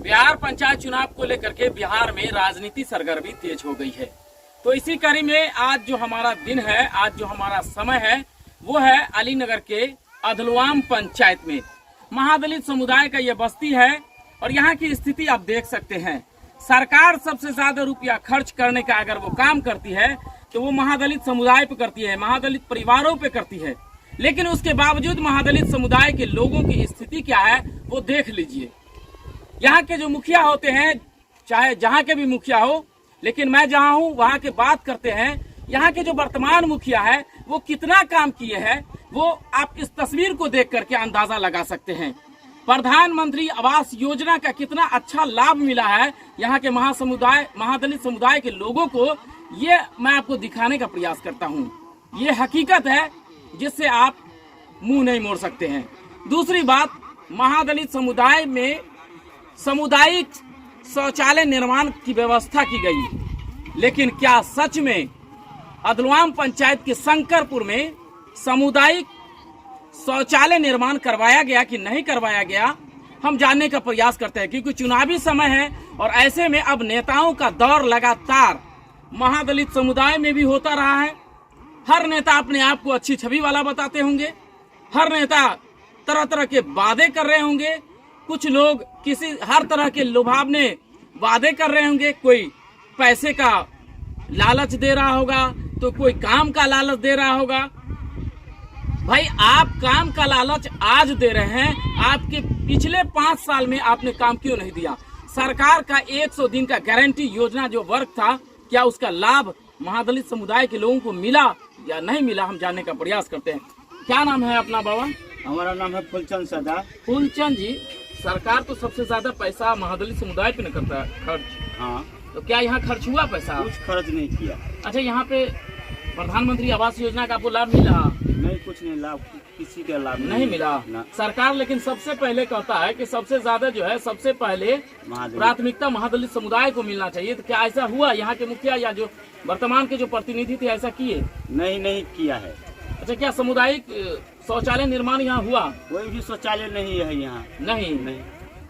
बिहार पंचायत चुनाव को लेकर के बिहार में राजनीति सरगर्मी तेज हो गई है। तो इसी कड़ी में आज जो हमारा दिन है, आज जो हमारा समय है, वो है अलीनगर के अधलवाम पंचायत में। महादलित समुदाय का ये बस्ती है और यहाँ की स्थिति आप देख सकते हैं। सरकार सबसे ज्यादा रुपया खर्च करने का अगर वो काम करती है तो वो महादलित समुदाय पे करती है, महादलित परिवारों पे करती है। लेकिन उसके बावजूद महादलित समुदाय के लोगों की स्थिति क्या है वो देख लीजिए। यहाँ के जो मुखिया होते हैं, चाहे जहाँ के भी मुखिया हो, लेकिन मैं जहाँ हूँ वहाँ के बात करते हैं। यहाँ के जो वर्तमान मुखिया है वो कितना काम किए हैं वो आप इस तस्वीर को देख करके अंदाजा लगा सकते हैं। प्रधानमंत्री आवास योजना का कितना अच्छा लाभ मिला है यहाँ के महादलित समुदाय के लोगों को, ये मैं आपको दिखाने का प्रयास करता हूँ। ये हकीकत है जिससे आप मुंह नहीं मोड़ सकते हैं। दूसरी बात, महादलित समुदाय में सामुदायिक शौचालय निर्माण की व्यवस्था की गई, लेकिन क्या सच में अधलवाम पंचायत के शंकरपुर में सामुदायिक शौचालय निर्माण करवाया गया कि नहीं करवाया गया, हम जानने का प्रयास करते हैं। क्योंकि चुनावी समय है और ऐसे में अब नेताओं का दौर लगातार महादलित समुदाय में भी होता रहा है। हर नेता अपने आप को अच्छी छवि वाला बताते होंगे, हर नेता तरह तरह के वादे कर रहे होंगे, कुछ लोग हर तरह के लुभावने वादे कर रहे होंगे। कोई पैसे का लालच दे रहा होगा तो कोई काम का लालच दे रहा होगा। भाई, आप काम का लालच आज दे रहे हैं, आपके पिछले 5 साल में आपने काम क्यों नहीं दिया? सरकार का 100 दिन का गारंटी योजना जो वर्क था, क्या उसका लाभ महादलित समुदाय के लोगों को मिला या नहीं मिला, हम जानने का प्रयास करते हैं। क्या नाम है अपना बाबा? हमारा नाम है फूलचंद सरदार। फूलचंद जी, सरकार तो सबसे ज्यादा पैसा महादलित समुदाय पे न करता है खर्च। हाँ, तो क्या यहाँ खर्च हुआ पैसा? कुछ खर्च नहीं किया। अच्छा, यहाँ पे प्रधानमंत्री आवास योजना का आपको लाभ मिला? नहीं, कुछ नहीं लाभ, किसी का लाभ नहीं मिला। सरकार लेकिन सबसे पहले कहता है कि सबसे ज्यादा जो है सबसे पहले प्राथमिकता महादलित समुदाय को मिलना चाहिए। तो क्या ऐसा हुआ? यहाँ के मुखिया या जो वर्तमान के जो प्रतिनिधि थे ऐसा किए? नहीं किया है। अच्छा, क्या सामुदायिक शौचालय निर्माण यहाँ हुआ? कोई भी शौचालय नहीं है यहाँ। नहीं।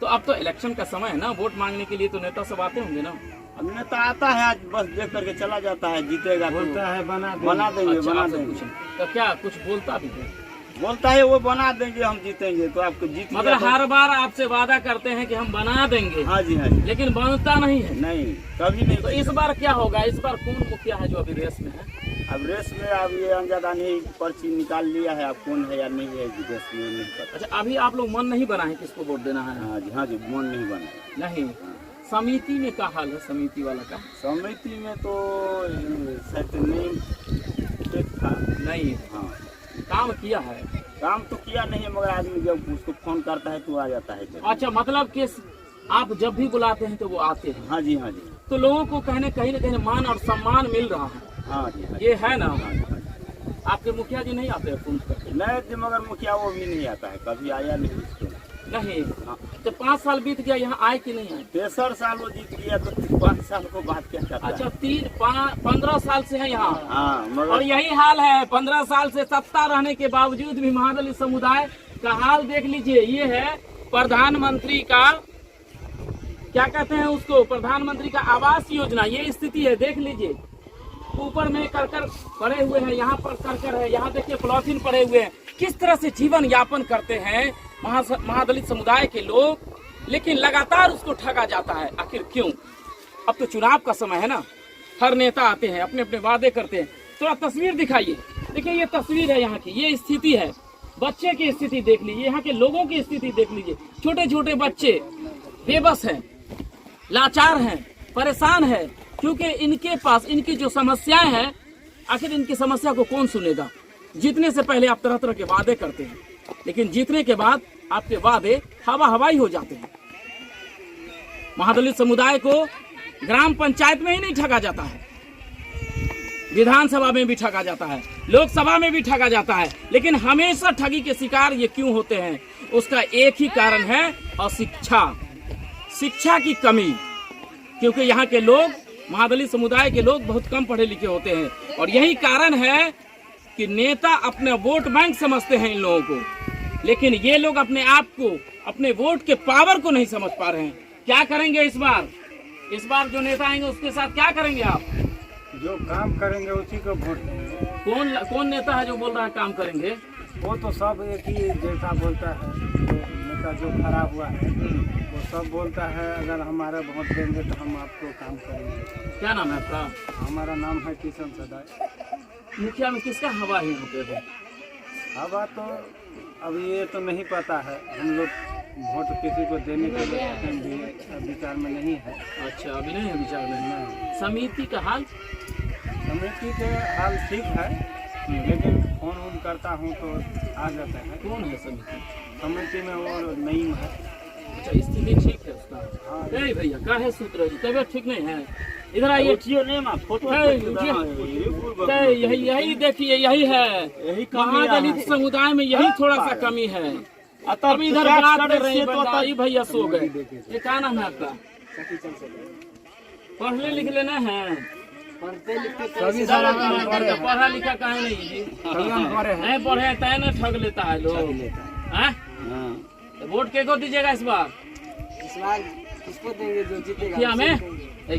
तो अब तो इलेक्शन का समय है ना, वोट मांगने के लिए तो नेता सब आते होंगे ना? अब नेता आता है, आज बस देख करके चला जाता है, जीतेगा बोलता है बना देंगे। अच्छा, बना देंगे। तो क्या कुछ बोलता भी है? बोलता है वो बना देंगे, हम जीतेंगे। तो आपको जीत मतलब हर बार आपसे वादा करते हैं कि हम बना देंगे। हाँ जी, लेकिन बनता नहीं है। नहीं, कभी नहीं। तो इस बार क्या होगा? इस बार कौन मुखिया है जो अभी रेस में है? अब रेस में अब ये अंजादानी पर्ची निकाल लिया है, अब कौन है या नहीं है रेस में नहीं पता। अच्छा, अभी आप लोग मन नहीं बना है किसको वोट देना है? हाँ जी, मन नहीं बना। नहीं। समिति में क्या हाल है? समिति वाला का? समिति में तो शायद नहीं था। नहीं। हाँ, काम किया है? काम तो किया नहीं, मगर आदमी जब उसको फोन करता है तो आ जाता है। अच्छा, मतलब कि आप जब भी बुलाते हैं तो वो आते हैं? हाँ जी। तो लोगों को कहीं न कहीं मान और सम्मान मिल रहा है। हाँ जी, ये है ना? आपके मुखिया जी नहीं आते हैं फोन करके? नहीं, मगर मुखिया वो भी नहीं आता है, कभी आया नहीं। नहीं। तो 5 साल बीत गया, यहाँ आए कि नहीं आए? 63 साल वो जीत गया, तो 5 साल को बात क्या करता है? अच्छा, 15 साल से है यहाँ। हाँ, मगर और यही हाल है। 15 साल से सत्ता रहने के बावजूद भी महादलित समुदाय का हाल देख लीजिए। ये है प्रधानमंत्री का, क्या कहते हैं उसको, प्रधानमंत्री का आवास योजना, ये स्थिति है, देख लीजिए। ऊपर में करकर पड़े हुए हैं, यहाँ पर करकर है, यहाँ देखिए पॉलीथीन पड़े हुए हैं। किस तरह से जीवन यापन करते हैं महादलित समुदाय के लोग, लेकिन लगातार उसको ठगा जाता है। आखिर क्यों? अब तो चुनाव का समय है ना, हर नेता आते हैं, अपने अपने वादे करते हैं। थोड़ा तस्वीर दिखाइए। देखिए, ये तस्वीर है यहाँ की, ये स्थिति है। बच्चे की स्थिति देख लीजिए, यहाँ के लोगों की स्थिति देख लीजिए। छोटे छोटे बच्चे बेबस हैं, लाचार हैं, परेशान है, क्योंकि इनके पास इनकी जो समस्याएं हैं, आखिर इनकी समस्या को कौन सुनेगा? जीतने से पहले आप तरह तरह के वादे करते हैं, लेकिन जीतने के बाद आपके वादे हवाई हो जाते हैं। महादलित समुदाय को ग्राम पंचायत में ही नहीं ठगा जाता है, विधानसभा में भी ठगा जाता है, लोकसभा में भी ठगा जाता है, लेकिन हमेशा ठगी के शिकार ये क्यों होते हैं? उसका एक ही कारण है, शिक्षा की कमी। क्योंकि यहाँ के लोग, महादलित समुदाय के लोग बहुत कम पढ़े लिखे होते हैं, और यही कारण है कि नेता अपने वोट बैंक समझते हैं इन लोगों को, लेकिन ये लोग अपने आप को, अपने वोट के पावर को नहीं समझ पा रहे हैं। क्या करेंगे इस बार? इस बार जो नेता आएंगे उसके साथ क्या करेंगे आप? जो काम करेंगे उसी को वोट देंगे। कौन नेता है जो बोल रहा है काम करेंगे? वो तो सब एक ही जैसा बोलता है। जो नेता जो खड़ा हुआ है वो सब बोलता है अगर हमारा वोट देंगे तो हम आपको काम करेंगे। क्या नाम है आपका? हमारा नाम है किशन सदाई। मुखिया में किसका हवा है यहाँ पे? हवा तो अब ये तो नहीं पता है। हम लोग वोट किसी को देने के लिए विचार में नहीं है। अच्छा, अभी नहीं है विचार में। समिति का हाल? समिति के हाल ठीक है, लेकिन फोन वोन करता हूँ तो आ जाता है। कौन है समिति? समिति में वो नईम है। अच्छा, स्थिति ठीक है उसका? हाँ। नहीं भैया, क्या है सूत्र जी, तबियत ठीक नहीं है? इधर आइए। यही देखिए, यही है महादलित समुदाय में, यही थोड़ा सा कमी है। अभी इधर बात कर रहे हैं, भैया सो गए। ये क्या नाम है आपका? पढ़ने लिख लेना है? पढ़ा लिखा काहे नहीं जी? नहीं पढ़े तय न ठग लेता है लोग। वोट के को दीजिएगा इस बार? किसको देंगे जो जीतेगा? क्या में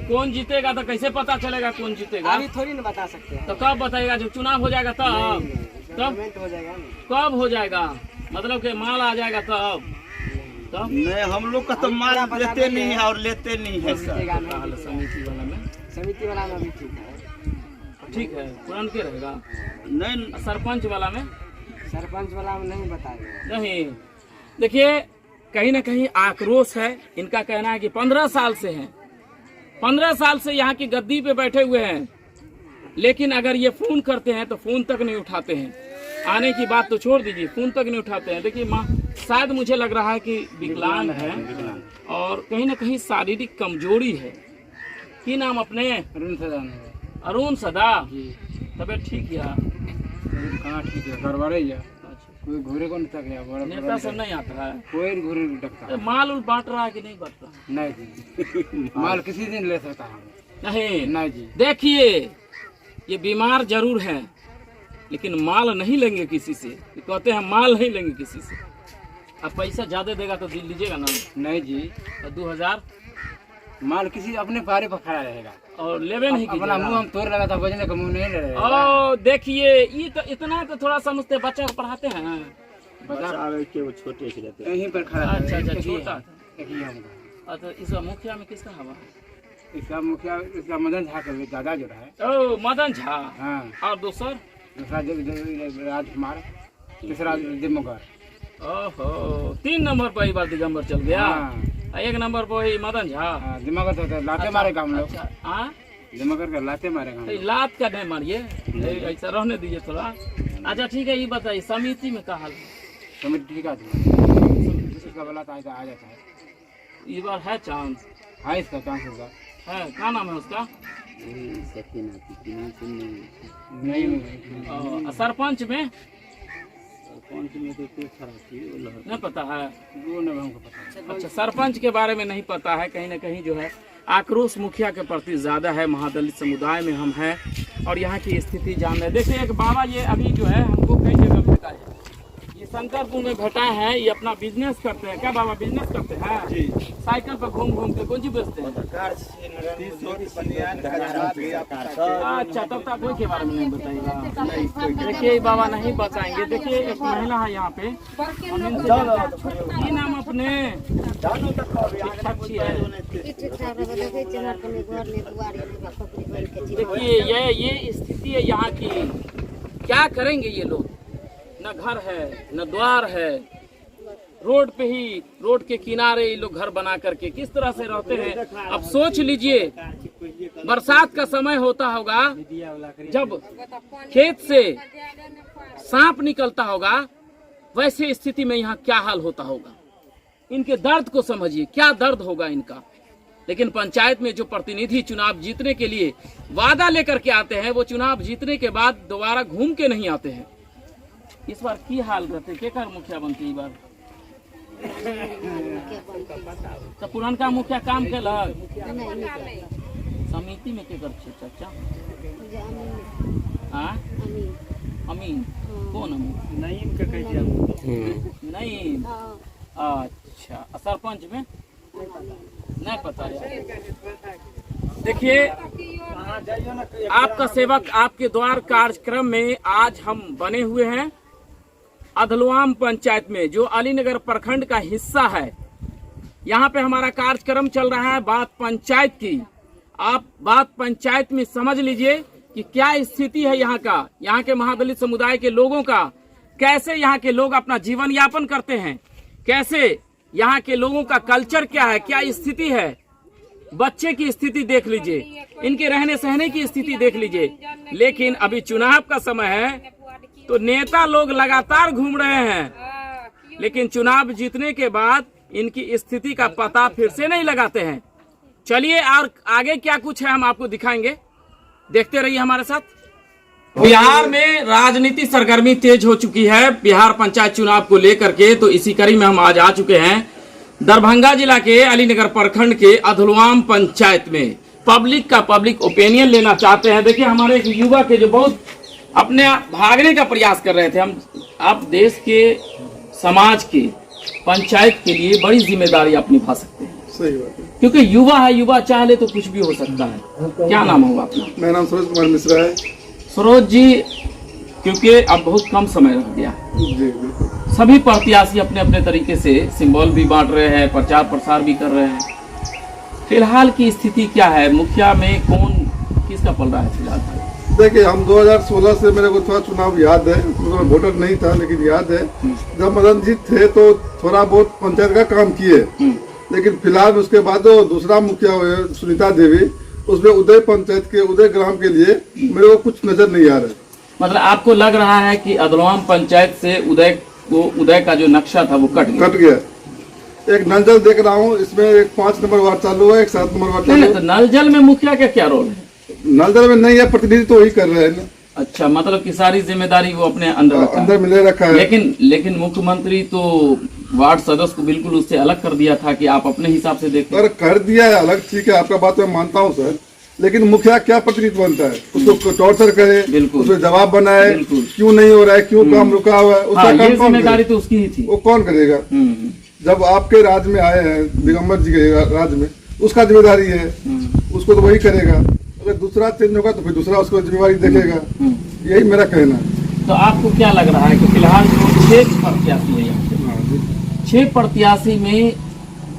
कौन जीतेगा तो कैसे पता चलेगा कौन जीतेगा? अभी थोड़ी ना बता सकते हैं। तो कब बताएगा? जब चुनाव हो जाएगा तब? पेमेंट हो जाएगा ना। कब हो जाएगा? मतलब कि माल आ जाएगा तब? नहीं, हम लोग का तो माल लेते नहीं है और लेते नहीं है सर। समिति वाला में? समिति वाला में भी ठीक है। ठीक है, पुरान के रहेगा। नहीं, सरपंच वाला में? सरपंच वाला में नहीं बताएगा। नहीं, देखिए कहीं ना कहीं आक्रोश है। इनका कहना है कि 15 साल से हैं, 15 साल से यहाँ की गद्दी पे बैठे हुए हैं, लेकिन अगर ये फोन करते हैं तो फोन तक नहीं उठाते हैं। आने की बात तो छोड़ दीजिए, फोन तक नहीं उठाते हैं। देखिए माँ, शायद मुझे लग रहा है कि विकलांग है और कहीं ना कहीं शारीरिक कमजोरी है। की नाम अपने? अरुण सदा। तबियत ठीक है? कहाँ ठीक है, गड़बड़े है। कोई घोरे को नहीं तक नेता सब नहीं आता है? कोई घोरे नहीं टकता। माल उल बांट रहा है कि नहीं बांट रहा? नहीं जी, माल किसी दिन ले सकता हूँ। नहीं नहीं जी। देखिए, ये बीमार जरूर है लेकिन माल नहीं लेंगे किसी से। ये कहते हैं माल नहीं लेंगे किसी से। अब पैसा ज्यादा देगा तो लीजिएगा ना? नहीं जी, तो 2000 माल किसी अपने पारे पर खड़ा रहेगा और लेवे नहीं अपना मुंह हम तोड़ लगा था, बजने का मुंह नहीं ले रहेगा। ओ देखिए, ये तो इतना तो थोड़ा समझते, बच्चा को पढ़ाते हैं। बच्चा के वो छोटे से रहते हैं। यहीं पर खड़ा अच्छा अच्छा, है। छोटा। एक ही होगा। अच्छा, इसका मुखिया में किसका हवा है? इसका मुखिया इसका मदन झा का दादा जो है। ओ मदन झा। हाँ। और दूसरा राजकुमार, तीसरा दिमोगर। ओहो, 3 नंबर पर बार दिगंबर चल गया। हाँ। 1 नंबर पर ही मदन झा। दिमाग तो लाते मारेगा हम लोग। हाँ, दिमाग का लाते मारेगा हम लोग। लात का नहीं मारिए, ऐसा रहने दीजिए थोड़ा। अच्छा ठीक है, ये बताइए समिति में क्या हाल है? समिति ठीक है, इसका वाला तो आ जाता है। इस बार है चांस? हाँ, इसका चांस होगा। है, क्या नाम है उसका? नहीं, सरपंच में पंच में तो कोई खराब थी, वो नहीं पता है? वो नहीं हमको पता। अच्छा, सरपंच के बारे में नहीं पता है। कहीं ना कहीं जो है आक्रोश मुखिया के प्रति ज्यादा है। महादलित समुदाय में हम हैं और यहाँ की स्थिति जान रहे। देखिए एक बाबा, ये अभी जो है हमको कई जगह भेटा है। ये शंकरपुर में भेटा है। ये अपना बिजनेस करते हैं। क्या बाबा बिजनेस करते हैं? जी। साइकिल पर घूम घूम के कौन सी बेचते हैं? अच्छा, तब तक कोई के बारे में नहीं बताइएगा। देखिए बाबा नहीं बताएंगे। देखिए एक महिला है यहाँ पे, ये नाम अपने अच्छी है। देखिए ये स्थिति है यहाँ की। क्या करेंगे ये लोग? न घर है न द्वार है, रोड पे ही, रोड के किनारे ये लोग घर बना करके किस तरह से रहते हैं। अब सोच लीजिए, बरसात का समय होता होगा, जब खेत से सांप निकलता होगा, वैसे स्थिति में यहाँ क्या हाल होता होगा। इनके दर्द को समझिए, क्या दर्द होगा इनका। लेकिन पंचायत में जो प्रतिनिधि चुनाव जीतने के लिए वादा लेकर के आते हैं, वो चुनाव जीतने के बाद दोबारा घूम के नहीं आते हैं। इस बार की हाल रहते के कर मुखिया बनती बार? तो पुरानका मुखिया काम केलक? समिति में के कर चाचा? हाँ, अमीन। कौन अमीन? नईम के कह दिया। नहीं। अच्छा, सरपंच में? नहीं पता है। देखिए, आपका सेवक आपके द्वार कार्यक्रम में आज हम बने हुए हैं अधलवाम पंचायत में, जो अलीनगर प्रखंड का हिस्सा है। यहाँ पे हमारा कार्यक्रम चल रहा है बात पंचायत की। आप बात पंचायत में समझ लीजिए कि क्या स्थिति है यहाँ का, यहाँ के महादलित समुदाय के लोगों का, कैसे यहाँ के लोग अपना जीवन यापन करते हैं, कैसे यहाँ के लोगों का कल्चर क्या है, क्या स्थिति है। बच्चे की स्थिति देख लीजिए, इनके रहने सहने की स्थिति देख लीजिए। लेकिन अभी चुनाव का समय है तो नेता लोग लगातार घूम रहे हैं, लेकिन चुनाव जीतने के बाद इनकी स्थिति का पता फिर से नहीं लगाते हैं। चलिए और आगे क्या कुछ है हम आपको दिखाएंगे, देखते रहिए हमारे साथ। बिहार में राजनीति सरगर्मी तेज हो चुकी है बिहार पंचायत चुनाव को लेकर के। तो इसी कड़ी में हम आज आ चुके हैं दरभंगा जिला के अलीनगर प्रखंड के अधलवाम पंचायत में। पब्लिक ओपिनियन लेना चाहते हैं। देखिए, हमारे एक युवा के जो बहुत अपने भागने का प्रयास कर रहे थे। हम आप देश के समाज के पंचायत के लिए बड़ी जिम्मेदारी आप निभा सकते हैं। सही बात है, क्योंकि युवा है, युवा चाह ले तो कुछ भी हो सकता है। क्या नाम होगा अपना? मेरा नाम सरोज कुमार मिश्रा है। सरोज जी, क्योंकि अब बहुत कम समय रह गया, जी बिल्कुल। सभी प्रत्याशी अपने अपने तरीके से सिंबल भी बांट रहे हैं, प्रचार प्रसार भी कर रहे हैं। फिलहाल की स्थिति क्या है? मुखिया में कौन किसका पल रहा है फिलहाल? देखिए, हम 2016 से मेरे को थोड़ा चुनाव याद है, उसमें वोटर नहीं था लेकिन याद है जब मदन जी थे तो थोड़ा बहुत पंचायत का काम किए। लेकिन फिलहाल उसके बाद जो दूसरा मुखिया हुए सुनीता देवी, उसमें उदय पंचायत के उदय ग्राम के लिए मेरे को कुछ नजर नहीं आ रहा है। मतलब आपको लग रहा है कि अधलवाम पंचायत से उदय का जो नक्शा था वो कट गया। एक नल जल देख रहा हूँ, इसमें एक 5 नंबर वार्ड चालू है, एक 7 नंबर वार्ड चालू है। तो नल जल में मुखिया का क्या रोल है? नल जल में नहीं है, प्रतिनिधि तो वही कर रहे हैं ना। अच्छा, मतलब कि सारी जिम्मेदारी वो अपने अंदर मिले रखा है। लेकिन मुख्यमंत्री तो वार्ड सदस्य को बिल्कुल उससे अलग कर दिया था कि आप अपने हिसाब से देखें। सर, कर दिया है अलग, ठीक है, आपका बात मैं मानता हूँ सर, लेकिन मुखिया क्या प्रतिनिधि बनता है? उसको टॉर्चर करे, उसमें जवाब बनाए, क्यों नहीं हो रहा है, क्यों काम रुका हुआ है, उसका काम जिम्मेदारी तो उसकी ही थी। वो कौन करेगा? जब आपके राज्य में आए हैं, दिगंबर जी के राज्य में, उसका जिम्मेदारी है, उसको तो वही करेगा। अगर दूसरा चेंज होगा तो फिर दूसरा उसको जिम्मेदारी देखेगा। यही मेरा कहना है। तो आपको क्या लग रहा है कि फिलहाल जो 6 प्रत्याशी है यहाँ पे, 6 प्रत्याशी में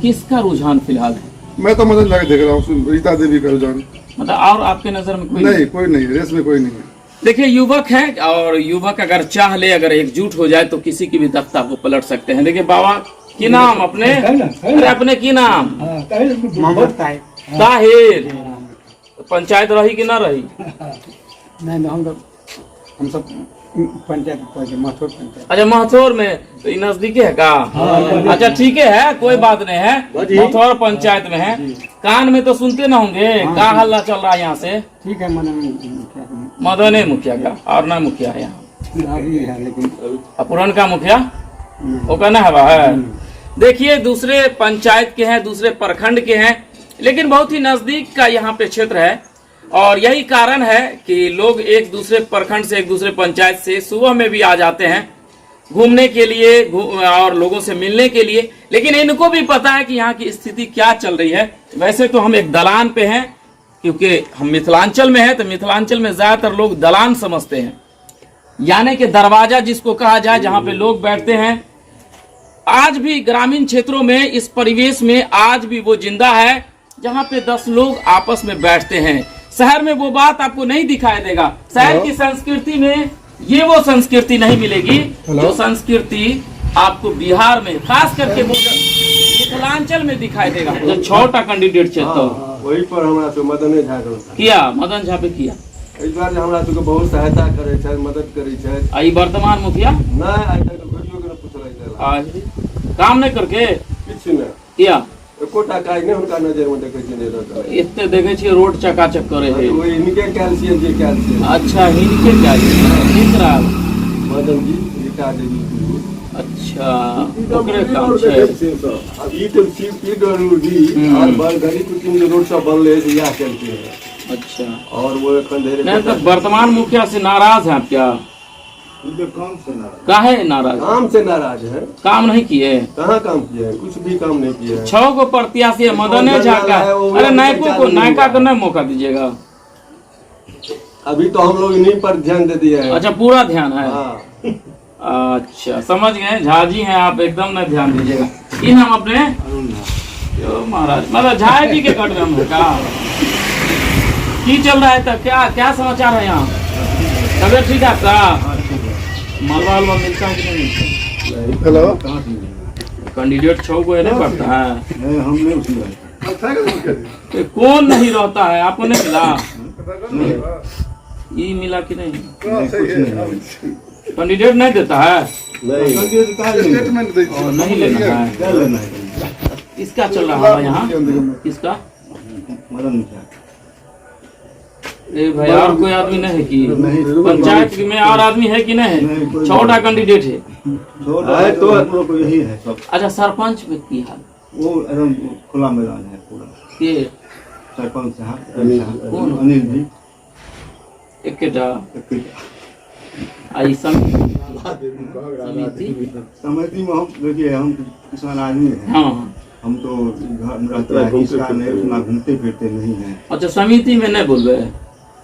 किसका रुझान फिलहाल है? मैं तो मदन लगा देख रहा हूँ, रीता देवी का रुझान। मतलब और आपके नजर में कोई नहीं? कोई नहीं, रेस में कोई नहीं है। देखिए, युवक है और युवक अगर चाह ले, अगर एकजुट हो जाए तो किसी की भी तख्ता को पलट सकते हैं। देखिए, बाबा की नाम अपने की नाम मोहम्मद ताहिर। पंचायत रही कि ना रही? नहीं, हम सब पंचायत महथौर पंचायत। अच्छा, महथौर में तो नजदीकी है का? अच्छा, ठीक है, कोई बात नहीं है, महथौर पंचायत में है। कान में तो सुनते ना होंगे क्या हल्ला चल रहा है यहाँ से? ठीक है, मदने मुखिया का और ना मुखिया है यहाँ, लेकिन पुरनका मुखिया वो कहना है। देखिए, दूसरे पंचायत के हैं, दूसरे प्रखंड के हैं, लेकिन बहुत ही नजदीक का यहाँ पे क्षेत्र है। और यही कारण है कि लोग एक दूसरे प्रखंड से, एक दूसरे पंचायत से सुबह में भी आ जाते हैं घूमने के लिए और लोगों से मिलने के लिए। लेकिन इनको भी पता है कि यहाँ की स्थिति क्या चल रही है। वैसे तो हम एक दलान पे हैं, क्योंकि हम मिथिलांचल में हैं, तो मिथिलांचल में ज्यादातर लोग दलान समझते हैं, यानी कि दरवाजा जिसको कहा जाए, जहाँ पे लोग बैठते हैं। आज भी ग्रामीण क्षेत्रों में इस परिवेश में आज भी वो जिंदा है जहाँ पे 10 लोग आपस में बैठते हैं। शहर में वो बात आपको नहीं दिखाई देगा। शहर की संस्कृति में ये वो संस्कृति नहीं मिलेगी जो संस्कृति आपको बिहार में, खास करके मिथिलांचल में दिखाई देगा। जो 6टा कैंडिडेट छे तो वही पर हमरा से मदन झा किया, मदन झा पे किया। इस बार हमरा सबके बहुत सहायता करे छै, मदद करे छै। आई वर्तमान मुखिया नहीं, आज तक तो वीडियो के पूछले देला, आज काम नहीं करके किछ नहीं किया। एकोटा काज नहीं हुनका नजर में देखे छै। नहीं इतने देखे छियै रोड चकाचक करे है। वही इनके कैल्शियम जे कैल्शियम। अच्छा, इनके क्या तीसरा मदन जी रीता देवी। अच्छा, ओकरे काम छै। अब ई तो पीडब्ल्यूडी और गली कुछ रोड सब बनले है, यह चलते हैं। अच्छा, और वो एखन नहीं तो वर्तमान मुखिया से नाराज हैं आप क्या? उनके काम से नाराज। काहे नाराज? काम से नाराज है। काम नहीं किए? कहाँ काम किया है? कुछ भी काम नहीं किया है। 6 को प्रत्याशी है मदने झा का। अरे नायका को नहीं मौका दीजिएगा? अभी तो हम लोग इन्हीं पर ध्यान दे दिया है। अच्छा, पूरा ध्यान है। हाँ। अच्छा, समझ गए। झाजी हैं आप, एकदम नहीं ध्यान दीजिएगा। इन हम अपने यो महाराज मतलब झा जी के कट में का की चल रहा है? तब क्या समाचार है यहाँ? तबियत ठीक है आपका? मलबा हलवा मिलता है कि नहीं मिलता? हेलो, कैंडिडेट 6 को नहीं पड़ता है? हम नहीं उसमें तो कौन नहीं रहता है? आपको नहीं मिला? ये मिला कि नहीं? कैंडिडेट नहीं देता है? स्टेटमेंट दे और नहीं लेना है? किसका चल रहा है यहाँ? किसका? ए भाई, और कोई आदमी नहीं है कि पंचायत में और आदमी है कि नहीं? 6टा कैंडिडेट है तो हम लोग को यही है सब। अच्छा, सरपंच में की हाल? वो एकदम खुला मैदान है पूरा। के सरपंच साहब कौन? अनिल जी एकेटा आई समिति। समिति में हम देखिए, हम किसान आदमी हैं। हाँ, हम तो घर में रहते हैं, किसान नहीं, उतना घूमते फिरते नहीं हैं। अच्छा, समिति में नहीं बोल रहे?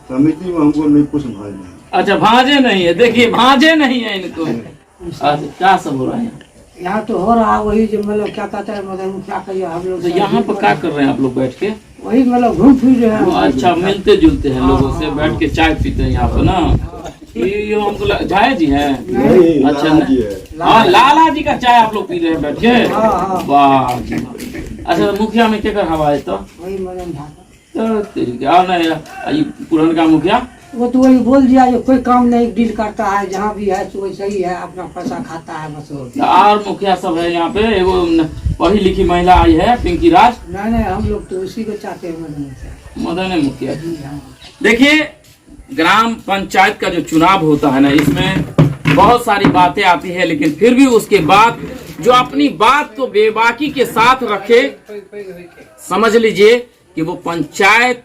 समिति में हमको नहीं कुछ भाई नहीं। अच्छा, भांजे नहीं है। देखिए, भांजे नहीं है इनको। अच्छा, क्या सब हो रहा है यहाँ? तो हो रहा वही जो मतलब क्या कहता है मदन, क्या कहिए हम लोग। तो यहाँ पर क्या कर रहे हैं आप लोग बैठ के? वही मतलब घूम फिर रहे हैं। अच्छा, मिलते जुलते हैं लोगों से, बैठ के चाय पीते हैं यहाँ पे ना? ये हमको झाया जी है? अच्छा, हाँ, लाला जी का चाय आप लोग पी रहे हैं बैठ के? वाह जी। अच्छा, तो मुखिया में क्या हवा है? तो वही मदन झा और नहीं पुरान मुखिया वो तो वही बोल दिया जो कोई काम नहीं डील करता है, जहाँ भी है तो वैसे ही है, अपना पैसा खाता है बस। और मुखिया सब है यहाँ पे। एगो पढ़ी लिखी महिला आई है, पिंकी राज। नहीं, हम लोग तो उसी को चाहते हैं, मदन मुखिया। देखिए, ग्राम पंचायत का जो चुनाव होता है ना, इसमें बहुत सारी बातें आती है, लेकिन फिर भी उसके बाद जो अपनी बात को बेबाकी के साथ रखे, समझ लीजिए कि वो पंचायत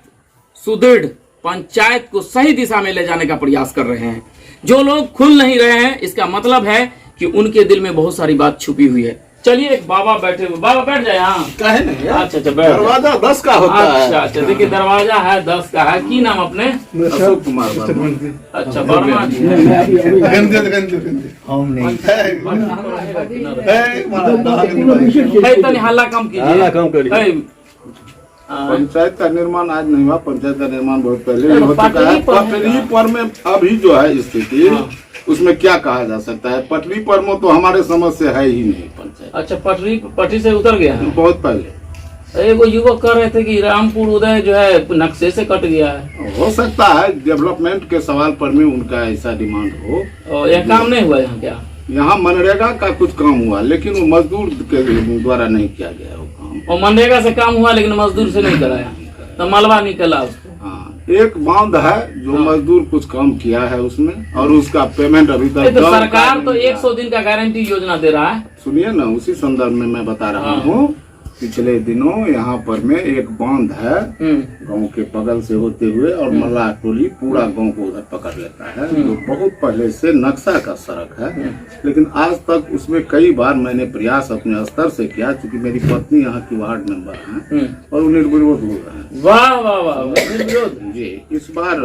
सुदृढ़, पंचायत को सही दिशा में ले जाने का प्रयास कर रहे हैं। जो लोग खुल नहीं रहे हैं, इसका मतलब है कि उनके दिल में बहुत सारी बात छुपी हुई है। चलिए, एक बाबा बैठे हुए, बाबा बैठ जाए यहाँ। काहे नहीं? अच्छा, बैठ। दरवाजा 10 का होता है। अच्छा, देखिए, दरवाजा है 10 का है। की नाम अपने? अशोक कुमार वर्मा। अच्छा, वर्मा जी। तनी हल्ला कम कीजिए। हल्ला कम करिए। पंचायत का निर्माण आज नहीं हुआ, पंचायत का निर्माण बहुत पहले हो चुका है। पटरी पर में अभी जो है स्थिति, उसमें क्या कहा जा सकता है? पटरी पर में तो हमारे समझ से है ही नहीं पंचायत। अच्छा, पटरी से उतर गया है? बहुत पहले। वो युवक कह रहे थे कि रामपुर उदय जो है नक्शे से कट गया है। हो सकता है डेवलपमेंट के सवाल पर में उनका ऐसा डिमांड हो। और यह काम नहीं हुआ यहाँ? क्या यहाँ मनरेगा का कुछ काम हुआ, लेकिन वो मजदूर के द्वारा नहीं किया गया वो काम। और मनरेगा से काम हुआ, लेकिन मजदूर से नहीं कराया, तो मलबा निकला उसको। हाँ, एक बांध है जो मजदूर कुछ काम किया है उसमें, और उसका पेमेंट अभी तक। तो सरकार तो 100 दिन का गारंटी योजना दे रहा है। सुनिए ना, उसी संदर्भ में मैं बता रहा हूँ। पिछले दिनों यहाँ पर में एक बांध है गांव के बगल से होते हुए, और मल्लाह टोली पूरा गांव को उधर पकड़ लेता है, जो बहुत पहले से नक्शा का सड़क है। लेकिन आज तक उसमें कई बार मैंने प्रयास अपने स्तर से किया, क्योंकि मेरी पत्नी यहाँ की वार्ड मेंबर है और वो निर्विरोध हो रहे हैं। वाह वाह वाह, निर्विरोध जी। इस बार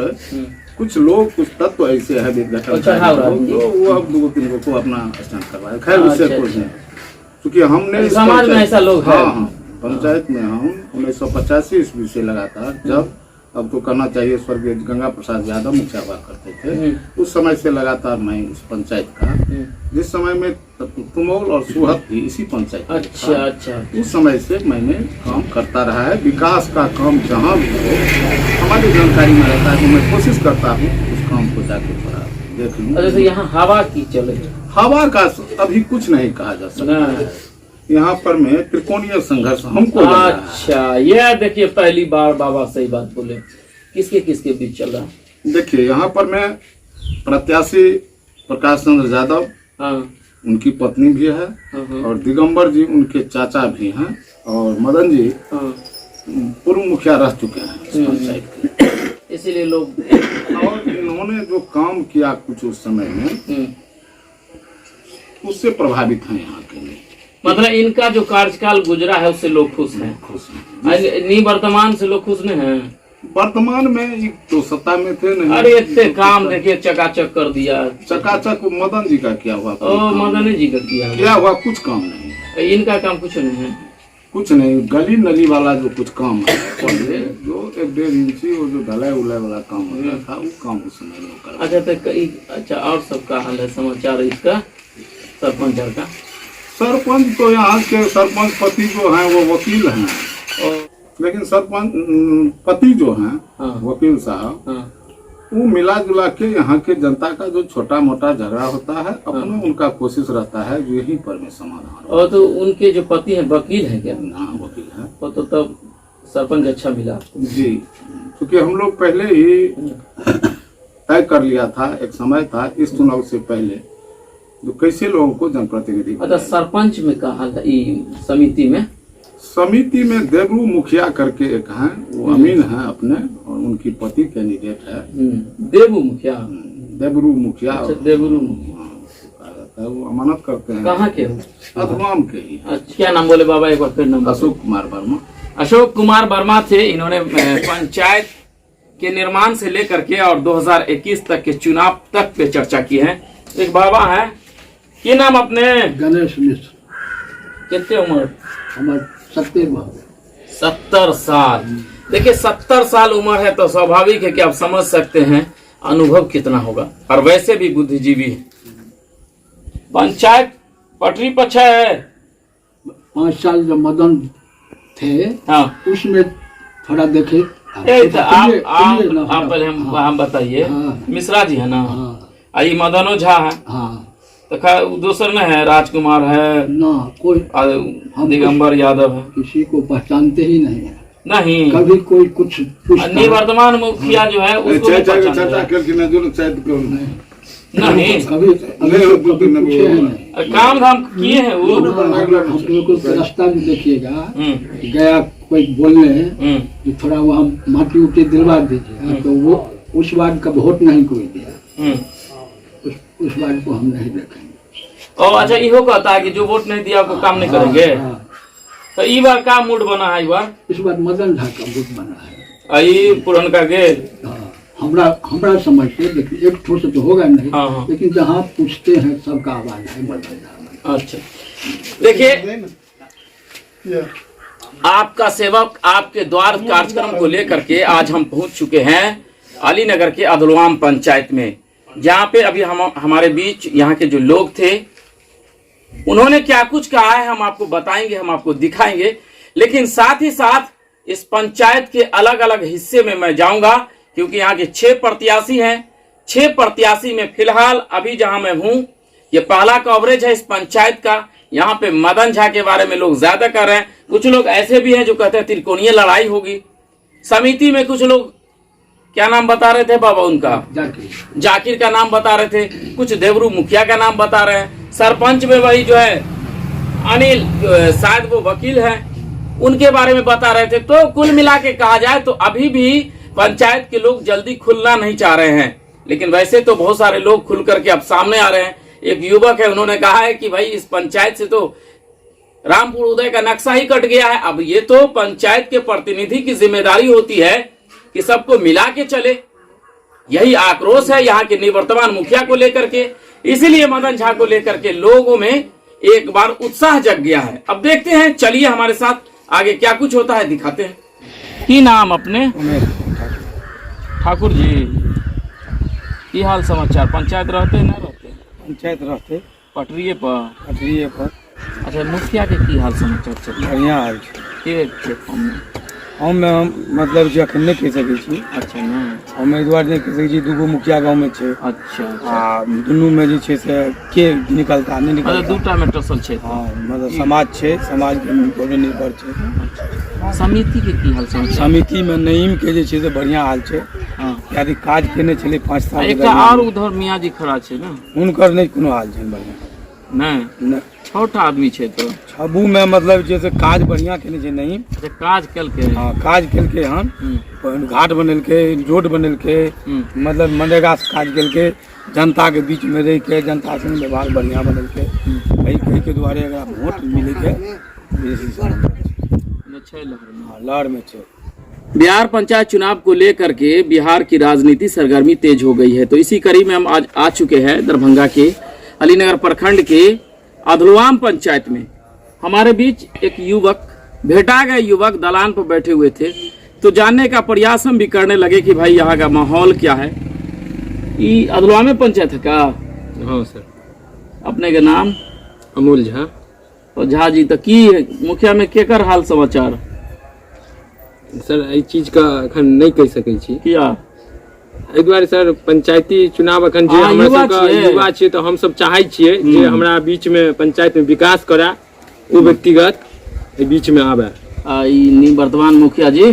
कुछ लोग, कुछ तत्व ऐसे है विघटन, तो वो अब 2-3 को अपना स्टैंड करवाए। खैर, उससे कुछ नहीं, क्योंकि हमने समाज में ऐसा लोग हैं। हाँ, पंचायत में हम 1985 ईस्वी से लगातार, जब अब तो करना चाहिए स्वर्गीय गंगा प्रसाद यादव मुखिया हुआ करते थे, उस समय से लगातार मैं इस पंचायत का, जिस समय में तुमौल और सुहत थी इसी पंचायत। अच्छा, उस समय से मैंने काम करता रहा है। विकास का काम जहाँ भी हो हमारी जानकारी में रहता है, तो मैं कोशिश करता हूँ उस काम को जाके देख लूँ। तो यहाँ हवा की चले, हवा का अभी कुछ नहीं कहा जा सकता है। यहाँ पर में त्रिकोणीय संघर्ष हमको लग रहा है। अच्छा, यह देखिए, पहली बार बाबा सही बात बोले। किसके बीच चल रहा है? देखिए, यहाँ पर में प्रत्याशी प्रकाश चंद्र यादव, उनकी पत्नी भी है, और दिगंबर जी उनके चाचा भी हैं, और मदन जी पूर्व मुखिया रह चुके हैं इस पंचायत के, इसीलिए लोग। और इन्होंने जो काम किया कुछ उस समय में, उससे प्रभावित हैं यहाँ के लोग। मतलब इनका जो कार्यकाल गुजरा है उससे लोग खुश हैं। खुश हैं। निवर्तमान से लोग खुश नहीं हैं। वर्तमान में ये तो सत्ता में थे नहीं। अरे इतने काम देखिए चकाचक कर दिया। चकाचक मदन जी का क्या हुआ? ओ मदन जी का क्या हुआ? कुछ काम नहीं। इनका काम कुछ नहीं है। कुछ नहीं, गली नली वाला जो कुछ काम है पहले जो 1-1.5 इंची वो जो ढलाई उलाई वाला काम होता था वो काम उस समय लोग कर। अच्छा तो अच्छा और सबका हाल है समाचार इसका सरपंच का? सरपंच तो यहाँ के सरपंच पति जो हैं वो वकील हैं, और लेकिन सरपंच पति जो हैं हाँ। वकील साहब हाँ। वो मिला जुला के यहाँ के जनता का जो छोटा मोटा झगड़ा होता है अपना उनका कोशिश रहता है जो यहीं पर में समाधान। और तो उनके जो पति हैं वकील हैं क्या? हाँ वकील है। वो तो तब सरपंच अच्छा मिला जी, क्योंकि हम लोग पहले ही तय कर लिया था, एक समय था इस चुनाव से पहले जो कैसे लोगों को जनप्रतिनिधि। अच्छा सरपंच में का हाल है? समिति में देवरू मुखिया करके एक हैं, वो अमीन हैं अपने, और उनकी पति कैंडिडेट है देवू मुखिया। देवरू मुखिया। अच्छा देवरू वो अमानत करते हैं। कहाँ के? अधवाम के ही। अच्छा क्या नाम बोले बाबा एक बार फिर नाम? अशोक कुमार वर्मा। अशोक कुमार वर्मा थे। इन्होंने पंचायत के निर्माण से लेकर के और 2021 तक के चुनाव तक पे चर्चा की है। एक बाबा है, क्या नाम अपने? गणेश मिश्र। कितने उम्र? हमारे 70 साल। देखिए 70 साल उम्र है तो स्वाभाविक है कि आप समझ सकते हैं अनुभव कितना होगा, और वैसे भी बुद्धिजीवी है। पंचायत पटरी पछ है। 5 साल जब मदन थे हाँ उसमें थोड़ा देखे। आप पहले हम बताइए। हाँ। मिश्रा जी है ना? हाँ आई मदनो झा है। हाँ तो दूसर न है, राजकुमार है ना, कोई दिगंबर यादव है। किसी को पहचानते ही नहीं है। नहीं कभी कोई कुछ निवर्तमान मुखिया जो है उसको नहीं नहीं कभी पूछे हैं नहीं। काम धाम किए हैं वो। हम लोग को रास्ता भी देखिएगा, गया कोई बोलने कि थोड़ा वहाँ माटी उटी दिलवा दीजिए, तो वो उस बात का वोट नहीं कोई दिया। उस बात को हम नहीं देखेंगे। और अच्छा इहो कहता है कि जो वोट नहीं दिया आपको काम नहीं करेंगे। तो ई बार का मूड बना है? इस बार मदन झा का मूड बना है। आई पुरनका गेल हमरा समझ से देखिए एक ठोस तो होगा नहीं। हाँ। लेकिन जहाँ पूछते हैं सबका आवाज है मदन झा। अच्छा देखिए आपका सेवक आपके द्वार कार्यक्रम को लेकर के आज हम पहुंच चुके हैं अलीनगर के अधलवाम पंचायत में, जहाँ पे अभी हम हमारे बीच यहाँ के जो लोग थे उन्होंने क्या कुछ कहा है हम आपको बताएंगे, हम आपको दिखाएंगे। लेकिन साथ ही साथ इस पंचायत के अलग अलग हिस्से में मैं जाऊंगा, क्योंकि यहाँ के 6 प्रत्याशी हैं। 6 प्रत्याशी में फिलहाल अभी जहां मैं हूं ये पहला कवरेज है इस पंचायत का। यहाँ पे मदन झा के बारे में लोग ज्यादा कर रहे हैं। कुछ लोग ऐसे भी हैं जो कहते हैं त्रिकोणीय लड़ाई होगी। समिति में कुछ लोग क्या नाम बता रहे थे बाबा उनका? जाकिर का नाम बता रहे थे, कुछ देवरू मुखिया का नाम बता रहे हैं। सरपंच में वही जो है अनिल शायद वो वकील है, उनके बारे में बता रहे थे। तो कुल मिला के कहा जाए तो अभी भी पंचायत के लोग जल्दी खुलना नहीं चाह रहे हैं, लेकिन वैसे तो बहुत सारे लोग खुल करके अब सामने आ रहे हैं। एक युवक है, उन्होंने कहा है कि भाई इस पंचायत से तो रामपुर उदय का नक्शा ही कट गया है। अब ये तो पंचायत के प्रतिनिधि की जिम्मेदारी होती है कि सबको मिला के चले। यही आक्रोश है यहाँ के निवर्तमान मुखिया को लेकर के, इसीलिए मदन झा को लेकर के लोगों में एक बार उत्साह जग गया है। अब देखते हैं, चलिए हमारे साथ आगे क्या कुछ होता है दिखाते हैं। की नाम अपने? ठाकुर जी, की हाल समाचार? पंचायत रहते न रहते? पंचायत रहते पटरिए पर। अच्छा मुखिया के की हाल समाचार चल? बढ़िया हाल के हम मतलब जे अखन नहीं कह सकै छी। अच्छा ना हम एहि दुआरे नहीं कह सकै छी, दूगो मुखिया गाँव में छै। अच्छा आ दुनू में जे छै से के निकलता नहीं निकलता। अच्छा दूटा में टसल छै। हाँ मतलब समाज छै, समाज के ऊपर निर्भर छै। समिति के की हाल समाचार? समिति में नईम के जे छै से बढ़िया हाल छै। हाँ यदि काज केने छले 5 साल। एक और उधर मियाँ जी खड़ा छै ना, हुनकर नहीं कोनो हाल छै बढ़िया। नहीं छोटा आदमी छे तो छबू में मतलब जैसे काज बढ़िया केने छै नहीं जे काज कल के हाँ काज केलके हन घाट बनेलके रोड बनेलके मतलब मनरेगा से काज केलके जनता के बीच में रह के जनता से व्यवहार बढ़िया बनेलके एहि के दुआरे एकरा वोट मिले के लहर में छै। बिहार पंचायत चुनाव को लेकर के बिहार की राजनीति सरगर्मी तेज हो गई है। तो इसी कड़ी में हम आज आ चुके हैं दरभंगा के अलीनगर प्रखंड के अधलुआम पंचायत में। हमारे बीच एक युवक भेटा गए युवक दलान पर बैठे हुए थे, तो जानने का प्रयास हम भी करने लगे कि भाई यहाँ का माहौल क्या है। ये अधलुआम पंचायत है का? हाँ सर। अपने के नाम? अमूल झा। और झा जी तो की मुखिया में केकर हाल समाचार? सर एहि चीज का अखन नहीं कह सकै छी किया एहि दुआरे सर पंचायती चुनाव अखन जे हमरा सबके युवा छियै तो हम सब चाहै छियै जे हमरा बीच में पंचायत में विकास करा, ओ व्यक्तिगत एहि बीच में आवे। ई वर्तमान मुखिया जी?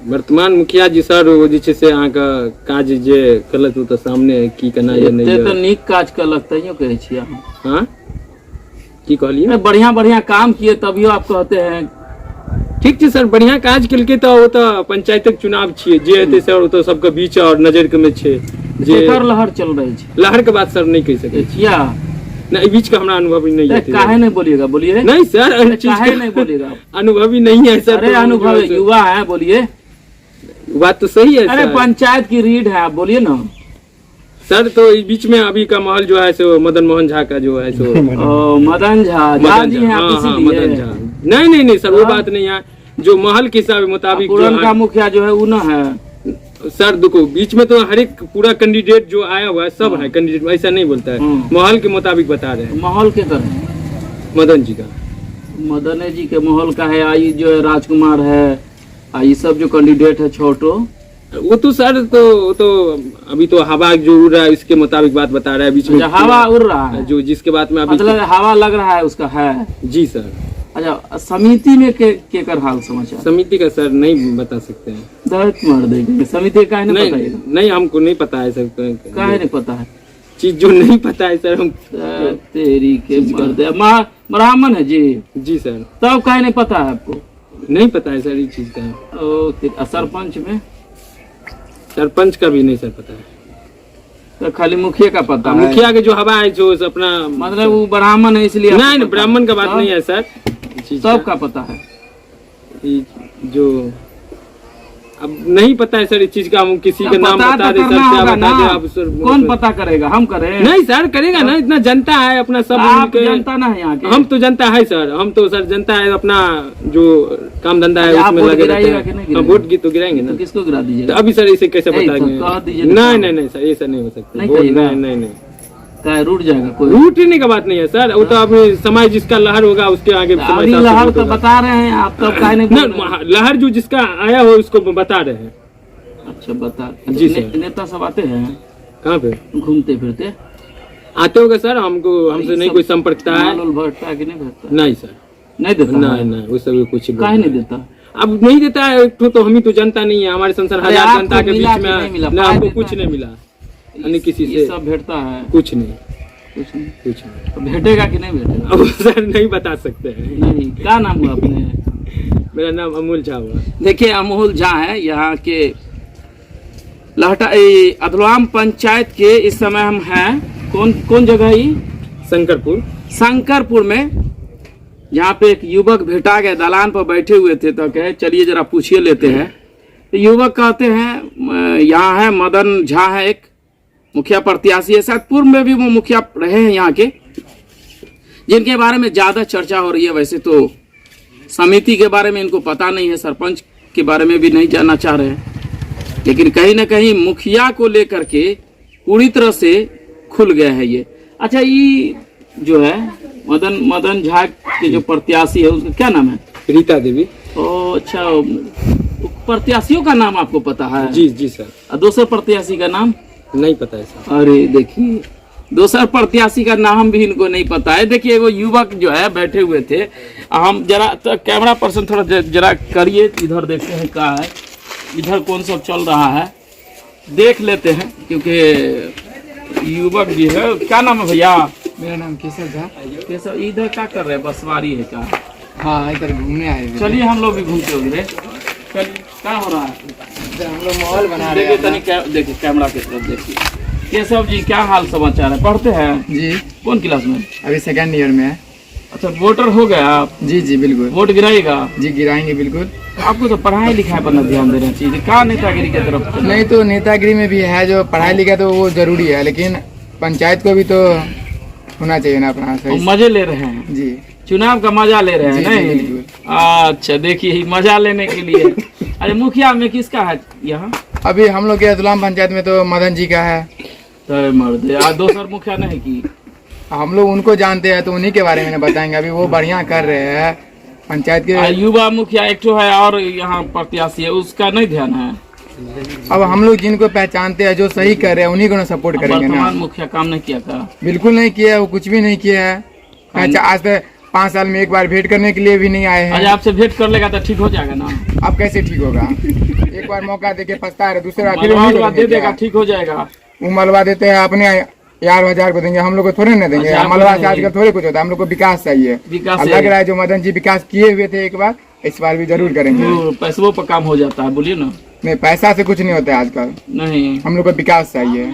वर्तमान मुखिया जी सर ओ जे छै से अहाँके काज जे कलक ओ तऽ सामने की केना ये नहीं तो नीक काज कलक तैयो कहै छी अहाँ। हाँ की कहलिए? बढ़िया बढ़िया काम किए तभियो आप कहते हैं। ठीक छै सर, बढ़िया काज केलकै तऽ ओ तऽ पंचायतक चुनाव छियै, जे हेतै सर ओ तऽ सबके बीच और नजर के में छै जे लहर चल रही है। लहर के बात सर नहीं कह सकै छियै नहीं, बीच का हमरा अनुभव नहीं है। काहे नहीं बोलिएगा, बोलिए। नहीं सर काहे नहीं बोलिएगा? अनुभवी नहीं है सर। अरे अनुभव युवा है, बोलिए। बात तो सही है। अरे पंचायत की रीढ़ है, आप बोलिए ना सर। तो इस बीच में अभी का माहौल जो है सो मदन मोहन झा का जो है सो मदन झा जी हैं मदन झा। नहीं नहीं सर वो बात नहीं है, जो महल के हिसाब मुताबिक पुराना मुखिया जो है वो ना है सर। देखो बीच में तो हर एक पूरा कैंडिडेट जो आया हुआ है सब है कैंडिडेट, ऐसा नहीं बोलता है। महल के मुताबिक बता रहे हैं। माहौल के तरह मदन जी का, मदन जी के माहौल का है। आई जो है राजकुमार है, ये सब जो कैंडिडेट है छोटो, वो तो सर तो अभी तो हवा जो उड़ रहा है इसके मुताबिक बात बता रहा है। बीच में हवा उड़ रहा है जो जिसके बात में अभी मतलब हवा लग रहा है उसका है। जी सर। अच्छा समिति में के कर हाल समाचार? समिति का सर नहीं बता सकते हैं। दर्द मार देंगे समिति का नहीं हमको नहीं पता है सर। काहे नहीं पता है? चीज जो नहीं पता है सर हम तेरी के ब्राह्मण है जी सर। तब काहे नहीं पता है आपको? नहीं पता है सर ये चीज का। ओके। सरपंच में? सरपंच का भी नहीं सर पता है, तो खाली मुखिया का पता है। मुखिया के जो हवा है जो अपना मतलब वो ब्राह्मण है इसलिए? नहीं ब्राह्मण का बात नहीं है सर। सबका पता है जो अब नहीं पता है सर इस चीज का। हम किसी का नाम बता दे सर, क्या बता दे आप सर? कौन पता करेगा? हम करें? नहीं सर करेगा ना, इतना जनता है अपना सब। आप जनता ना है यहाँ के? हम तो जनता है सर, हम तो सर जनता है अपना जो काम धंधा है उसमें लगे रहते हैं। वोट की तो गिराएंगे ना। किसको गिरा दीजिएगा? तो अभी सर इसे कैसे बताएंगे? नहीं सर ये सर नहीं हो सकता। नहीं रूट जाएगा कोई? रूटने का बात नहीं है सर, वो तो अभी समय जिसका लहर होगा उसके आगे लहर तो बता रहे हैं आप, तब काहे नहीं? लहर जो जिसका आया हो उसको बता रहे हैं। अच्छा बता जी सर। नेता सब आते हैं कहाँ पे? घूमते फिरते आते होगा सर, हमसे नहीं कोई संपर्कता है। भरता कि नहीं भरता? नहीं सर नहीं देता। नहीं वो सब कुछ काहे नहीं देता? अब नहीं देता है तो हम ही तो जनता नहीं है, हमारे संसार हजार जनता के बीच में हमको कुछ नहीं मिला किसी से। सब भेटता है? कुछ नहीं। तो भेटेगा कि नहीं भेटेगा? अब सर नहीं बता सकते हैं। नहीं। क्या नाम हुआ अपने? मेरा नाम अमूल झा हुआ। देखिए अमूल झा है यहाँ के लहटा अधलुआम पंचायत के। इस समय हम हैं कौन जगह ही? शंकरपुर में, यहाँ पे एक युवक भेटा गए, दलान पर बैठे हुए थे। तो कहे चलिए जरा पूछिए लेते हैं। तो युवक कहते हैं यहाँ है मदन झा है, एक मुखिया प्रत्याशी है, शायद पूर्व में भी वो मुखिया रहे हैं यहाँ के, जिनके बारे में ज्यादा चर्चा हो रही है। वैसे तो समिति के बारे में इनको पता नहीं है, सरपंच के बारे में भी नहीं जानना चाह रहे हैं, लेकिन कहीं ना कहीं मुखिया को लेकर के पूरी तरह से खुल गया है ये। अच्छा ये जो है मदन झा के जो प्रत्याशी है उसका क्या नाम है? रीता देवी। ओ अच्छा, प्रत्याशियों का नाम आपको पता है? जी सर। और दूसरे प्रत्याशी का नाम नहीं पता है सर। अरे देखिए दूसरा प्रत्याशी का नाम भी इनको नहीं पता है। देखिए वो युवक जो है बैठे हुए थे, हम जरा तो कैमरा पर्सन थोड़ा जरा करिए, इधर देखते हैं क्या है, इधर कौन सब चल रहा है देख लेते हैं, क्योंकि युवक जी है। क्या नाम है भैया? मेरा नाम केशव झा। केशव इधर क्या कर रहे हैं, बसवारी है क्या? हाँ, इधर घूमने आए थे। चलिए हम लोग भी घूमते होंगे। चलिए क्या हो रहा है? हम लोग माहौल बना रहे देखिए हैं। देखिए कैमरा की तरफ देखिए। केशव जी क्या हाल समाचार है, पढ़ते हैं? जी, कौन क्लास में? अभी सेकंड ईयर में है। अच्छा, वोटर हो गया आप? जी जी बिल्कुल। वोट गिराएगा? जी गिराएंगे बिल्कुल। आपको तो पढ़ाई लिखाई पर न ध्यान देना चाहिए, क्या नेतागिरी की तरफ? नहीं तो नेतागिरी में भी है, जो पढ़ाई लिखा तो वो जरूरी है, लेकिन पंचायत को भी तो होना चाहिए ना अपना वो सही। मजे ले रहे हैं, जी चुनाव का मजा ले रहे हैं जी, जी, नहीं? बिल्कुल। अच्छा देखिए, मजा लेने के लिए। अरे मुखिया में किसका है यहाँ? अभी हम लोग के अतुलाम पंचायत में तो मदन जी का है। तो मर्द दोसर मुखिया नहीं की? हम लोग उनको जानते हैं तो उन्हीं के बारे में बताएंगे। अभी वो बढ़िया कर रहे हैं पंचायत के। युवा मुखिया एक तो है और यहाँ प्रत्याशी है, उसका नहीं ध्यान है। अब हम लोग जिनको पहचानते हैं, जो सही कर रहे हैं, उन्हीं को ना सपोर्ट करेंगे ना। वर्तमान मुखिया काम नहीं किया था? बिल्कुल नहीं किया, वो कुछ भी नहीं किया है। अच्छा, आज तक 5 साल में एक बार भेंट करने के लिए भी नहीं आए आज हैं। आपसे भेंट कर लेगा तो ठीक हो जाएगा ना? अब कैसे ठीक होगा? एक बार मौका देके पछता है, दूसरा मलबा दे देगा, ठीक हो जाएगा। वो मलबा देते हैं अपने यार हजार को देंगे, हम लोग को थोड़े ना देंगे। अच्छा, मलबा से आपको आजकल थोड़े कुछ होता है, हम लोग को विकास चाहिए। विकास अब लग रहा है जो मदन जी विकास किए हुए थे एक बार, इस बार भी जरूर करेंगे। तो पैसों पर काम हो जाता है, बोलिए ना। नहीं, पैसा से कुछ नहीं होता है आजकल, नहीं, हम लोग को विकास चाहिए।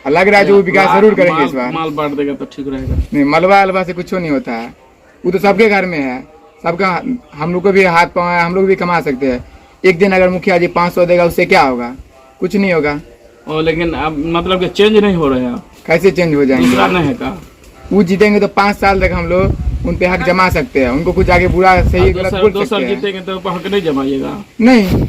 और लग रहा है जो वो विकास जरूर करेंगे इस बार। माल बांट देगा तो ठीक रहेगा। नहीं, मलबा अलबा से कुछ नहीं होता है, वो तो सबके घर में है, सबका। हम लोग को भी हाथ पाँव है, हम लोग भी कमा सकते हैं। एक दिन अगर मुखिया जी 500 देगा, उससे क्या होगा? कुछ नहीं होगा। और लेकिन अब मतलब कि चेंज नहीं हो रहे हैं, कैसे चेंज हो दूसरा जाएंगे? नहीं है का? वो जीतेंगे तो 5 साल तक हम लोग उन पे हक जमा सकते हैं, उनको कुछ आगे बुरा सही गलत बोल सकते दोसर हैं। जीतेंगे तो हक नहीं जमाइएगा। नहीं,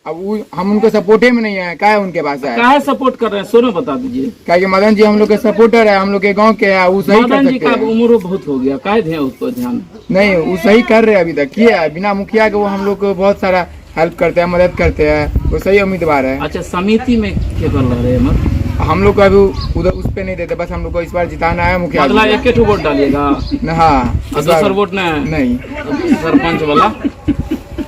अब वो हम उनको सपोर्टे में नहीं है, क्या है उनके पास है? काहे सपोर्ट कर रहे हैं, सोनो बता दीजिए। क्या कि मदन जी हम लोग के सपोर्टर है, हम लोग के गांव के है, वो सही कर मदन जी सकते का हैं। उम्र बहुत हो गया, काहे ध्यान उसको ध्यान? नहीं, वो सही कर रहे हैं, अभी तक किया है। बिना मुखिया के वो हम लोग को बहुत सारा हेल्प करते हैं, मदद करते हैं, वो सही उम्मीदवार है। अच्छा, समिति में क्या कर रहे हैं? मत हम लोग को अभी उधर उस पे नहीं देते, बस हम लोग को इस बार जिताना है मुखिया जी मतलब एक वोट डालिएगा? को। हाँ, और इस बार दूसर वोट नहीं? नहीं, सरपंच वाला?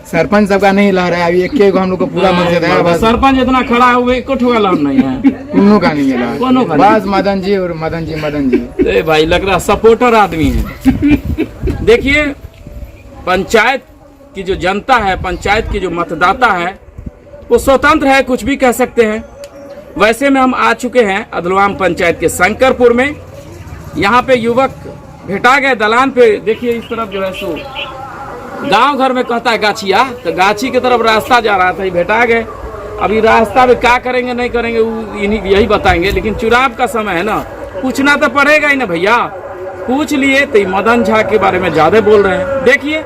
सरपंच सबका नहीं लह रहा है अभी, एक को हम लोग को पूरा मकसद है बस। सरपंच इतना खड़ा है, वो एक ठोगा लाभ नहीं है, दोनों का नहीं है कोनो का लहर, बस मदन जी और मदन जी। ए भाई, लग रहा सपोर्टर आदमी है। देखिए, पंचायत की जो जनता है, पंचायत की जो मतदाता है, वो स्वतंत्र है, कुछ भी कह सकते हैं। वैसे में हम आ चुके हैं अधलवाम पंचायत के शंकरपुर में। यहाँ पे युवक भेटा गए दलान पे। देखिए इस तरफ जो है सो गांव घर में कहता है गाछिया, तो गाछी की तरफ रास्ता जा रहा था, ये भेटा गए। अभी रास्ता में क्या करेंगे नहीं करेंगे वो यही बताएंगे, लेकिन चुनाव का समय है ना, पूछना तो पड़ेगा ही ना भैया। पूछ लिए तो मदन झा के बारे में ज्यादा बोल रहे हैं। देखिए,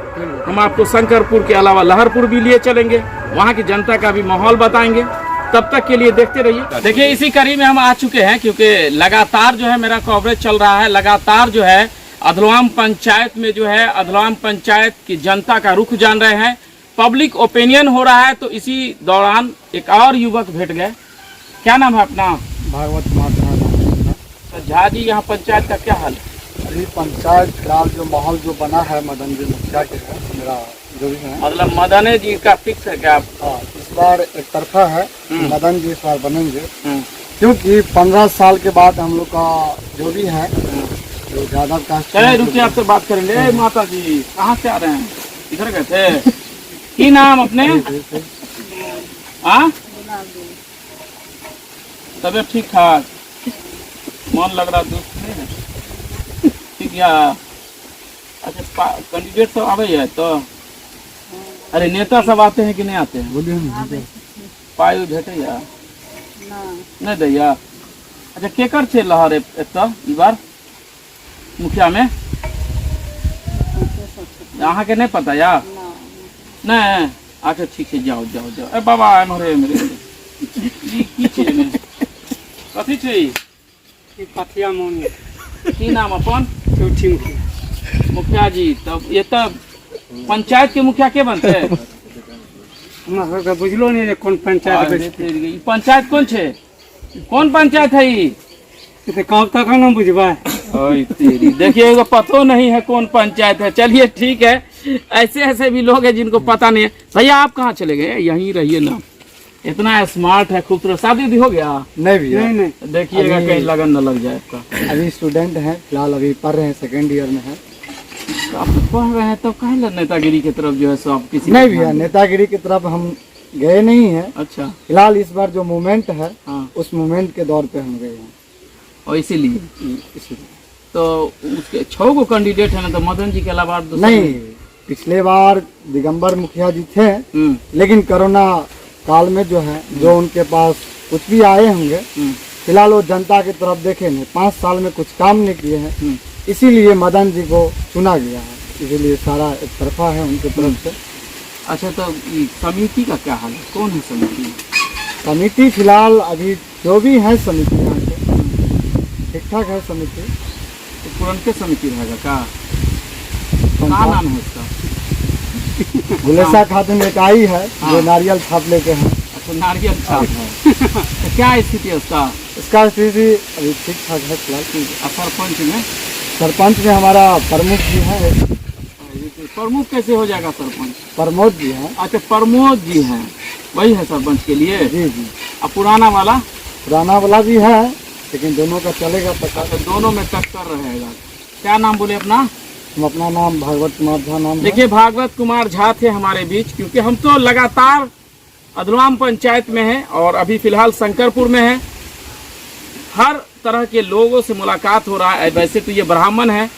हम आपको शंकरपुर के अलावा लहरपुर भी लिए चलेंगे, वहाँ की जनता का भी माहौल बताएंगे। तब तक के लिए देखते रहिए। देखिए, इसी कड़ी में हम आ चुके हैं, क्योंकि लगातार जो है मेरा कवरेज चल रहा है। लगातार जो है अधलवाम पंचायत में जो है अधलवाम पंचायत की जनता का रुख जान रहे हैं, पब्लिक ओपिनियन हो रहा है। तो इसी दौरान एक और युवक भेट गए। क्या नाम है अपना? भागवत कुमार। तो झा जी, यहाँ पंचायत का क्या हाल है? अभी पंचायत फिलहाल जो माहौल जो बना है मदन जी मुखिया के है, मेरा जो भी है, मतलब मदने जी का फिक्स है क्या? हाँ, इस बार एक तरफा है, मदन जी इस बार बनेंगे, क्योंकि 15 साल के बाद हम लोग का जो भी है जो ज्यादा कास्ट। चले रुकिए, आपसे बात करेंगे। ए, माता जी कहाँ से आ रहे हैं? इधर गए थे? की नाम अपने? हाँ, तबियत ठीक ठाक? मन लग रहा दोस्त नहीं है? ठीक है। अच्छा, कैंडिडेट सब आवे है तो? अरे नेता सब आते हैं कि नहीं आते हैं? बोलिए। पाई भेटे या नहीं दैया? अच्छा, केकर छे लहर एतऽ ई बार मुखिया में? अहाँ के नहीं पता या? नहीं? अच्छा ठीक है, जाओ जाओ जाओ। ए बाबा मेरे की चीज में कथी छै? पथिया मोन की नाम अपन? चौठी मुखिया जी, तब ये तब पंचायत के मुखिया के बनते? हमरा सबके बुझलो नहीं कौन पंचायत। ई पंचायत कौन छे? कौन पंचायत है ई? कब तक ना बुझबा। तेरी देखिए, एगो पतो नहीं है कौन पंचायत है। चलिए ठीक है, ऐसे ऐसे भी लोग हैं जिनको पता नहीं है। भैया आप कहाँ चले गए? यहीं रहिए ना। इतना स्मार्ट है, खूबसूरत। शादी उदी हो गया? नहीं भैया, देखिएगा अभी- कहीं लगन न लग जाए आपका। अभी स्टूडेंट हैं, फिलहाल अभी पढ़ रहे हैं, 2nd ईयर में है। तो आप तो पढ़ रहे हैं, तब कहे ला नेतागिरी की तरफ जो है सो आप किसी नहीं भैया, नेतागिरी की तरफ हम गए नहीं हैं। अच्छा, फिलहाल इस बार जो मूवमेंट है, हाँ, उस मूवमेंट के दौर पे हम गए हैं। और इसीलिए इसलिए तो उसके 6 गो कैंडिडेट है ना, तो मदन जी के अलावा और दूसरे नहीं, पिछले बार दिगंबर मुखिया जी थे, हम्म, लेकिन कोरोना काल में जो है, जो उनके पास कुछ भी आए होंगे, फिलहाल वो जनता की तरफ देखे नहीं, 5 साल में कुछ काम नहीं किए हैं, इसीलिए मदन जी को चुना गया है। इसीलिए सारा एक तरफा है उनकी तरफ से। अच्छा, तो ये समिति का क्या हाल है? कौन है समिति? समिति फिलहाल अभी जो भी है समिति यहाँ से ठीक ठाक है समिति। तो पुरनके समिति रहेगा का? क्या नाम है इसका? गुलेसा खातून एक आई है जो नारियल छाप लेके हैं। अच्छा, नारियल छाप है। तो क्या स्थिति है उसका? इसका स्थिति अभी ठीक ठाक है फिलहाल। और सरपंच में? सरपंच में हमारा प्रमुख जी हैं, प्रमुख कैसे हो जाएगा सरपंच? प्रमोद जी हैं। अच्छा, प्रमोद जी हैं, वही है सरपंच के लिए। जी जी, और पुराना वाला? पुराना वाला भी है, लेकिन दोनों का चलेगा पता। तो दोनों में टक्कर रहेगा। क्या नाम बोले अपना? हम अपना नाम भागवत कुमार झा नाम है। देखिए, भागवत कुमार झा थे हमारे बीच, क्योंकि हम तो लगातार अधलवाम पंचायत में हैं और अभी फिलहाल शंकरपुर में हैं। हर तरह के लोगों से मुलाकात हो रहा है। वैसे तो ये ब्राह्मण है,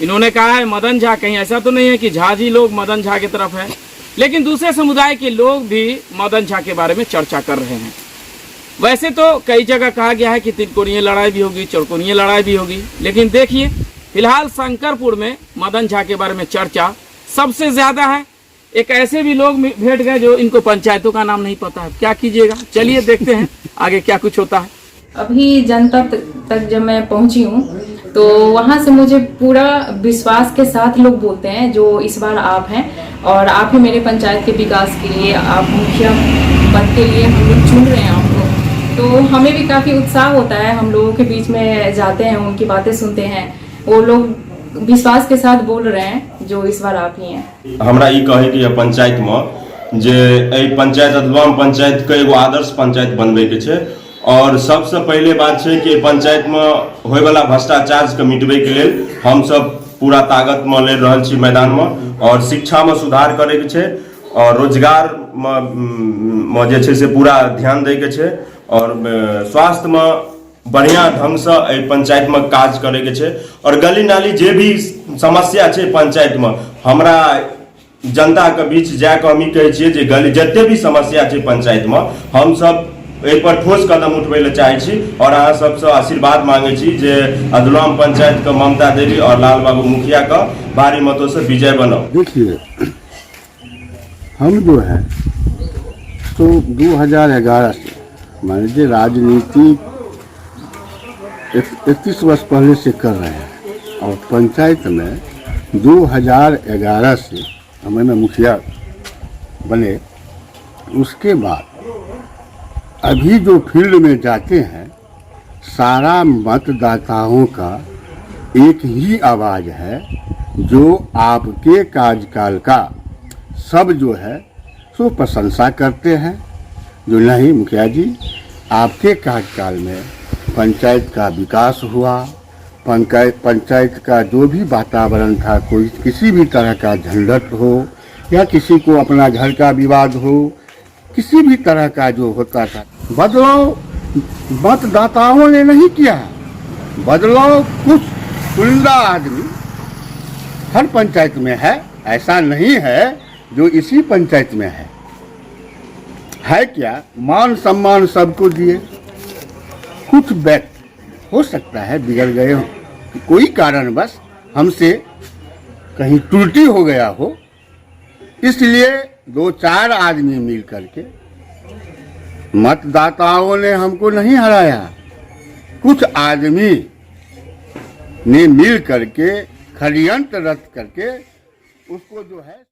इन्होंने कहा है मदन झा, कहीं ऐसा तो नहीं है कि झा जी लोग मदन झा की तरफ है, लेकिन दूसरे समुदाय के लोग भी मदन झा के बारे में चर्चा कर रहे हैं। वैसे तो कई जगह कहा गया है कि त्रिकोणीय लड़ाई भी होगी, चौकोनीय लड़ाई भी होगी, लेकिन देखिए फिलहाल शंकरपुर में मदन झा के बारे में चर्चा सबसे ज्यादा है। एक ऐसे भी लोग भेंट गए जो इनको पंचायतों का नाम नहीं पता है। क्या कीजिएगा, चलिए देखते हैं आगे क्या कुछ होता है। अभी जनता तक जब मैं पहुंची हूँ तो वहाँ से मुझे पूरा विश्वास के साथ लोग बोलते हैं जो इस बार आप हैं और आप ही मेरे पंचायत के विकास के लिए, आप मुखिया पद के लिए हम लोग चुन रहे हैं आपको। तो हमें भी काफ़ी उत्साह होता है, हम लोगों के बीच में जाते हैं, उनकी बातें सुनते हैं, वो लोग विश्वास के साथ बोल रहे हैं जो इस बार आप ही हैं। हमरा ई कहे कि पंचायत में जे एहि पंचायत अधलवाम पंचायत के एगो आदर्श पंचायत बनबे के छै और सबसे पहले बात छै कि पंचायत में होय वाला भ्रष्टाचार के मिटबे के लेल हम सब पूरा ताकत में ले रहल छी मैदान में, और शिक्षा में सुधार करे के छै और रोजगार में जे छै से पूरा ध्यान दे के छै और स्वास्थ्य में बढ़िया ढंग से एहि पंचायत में काज करे के छै और गली नाली जे भी समस्या छै पंचायत में हमरा जनता के बीच जाके हम ई कहे छियै जे गली जते भी समस्या छै पंचायत में हम सब एहि पर ठोस कदम उठबै ले चाहे छी और अहाँ सबसे आशीर्वाद मांगे छी जे अधलवाम पंचायत के ममता देवी और लाल बाबू मुखिया का भारी मतों से विजय बनाओ। देखिए, हम जो है तो 2011 से मान लीजिए राजनीति 31 वर्ष पहले से कर रहे हैं और पंचायत में 2011 से हमें मुखिया बने। उसके बाद अभी जो फील्ड में जाते हैं सारा मतदाताओं का एक ही आवाज़ है जो आपके कार्यकाल का सब जो है सो प्रशंसा करते हैं, जो नहीं मुखिया जी आपके कार्यकाल में पंचायत का विकास हुआ, पंचायत का जो भी वातावरण था, कोई किसी भी तरह का झंझट हो या किसी को अपना घर का विवाद हो, किसी भी तरह का जो होता था, बदलाव मतदाताओं ने नहीं किया। बदलाव कुछ चुनिंदा आदमी हर पंचायत में है, ऐसा नहीं है जो इसी पंचायत में है क्या? मान सम्मान सबको दिए। कुछ व्यक्ति हो सकता है बिगड़ गए हो, कोई कारणवश हमसे कहीं त्रुटि हो गया हो, इसलिए 2-4 आदमी मिल करके मतदाताओं ने हमको नहीं हराया, कुछ आदमी ने मिल करके षड्यंत्र रच करके उसको जो है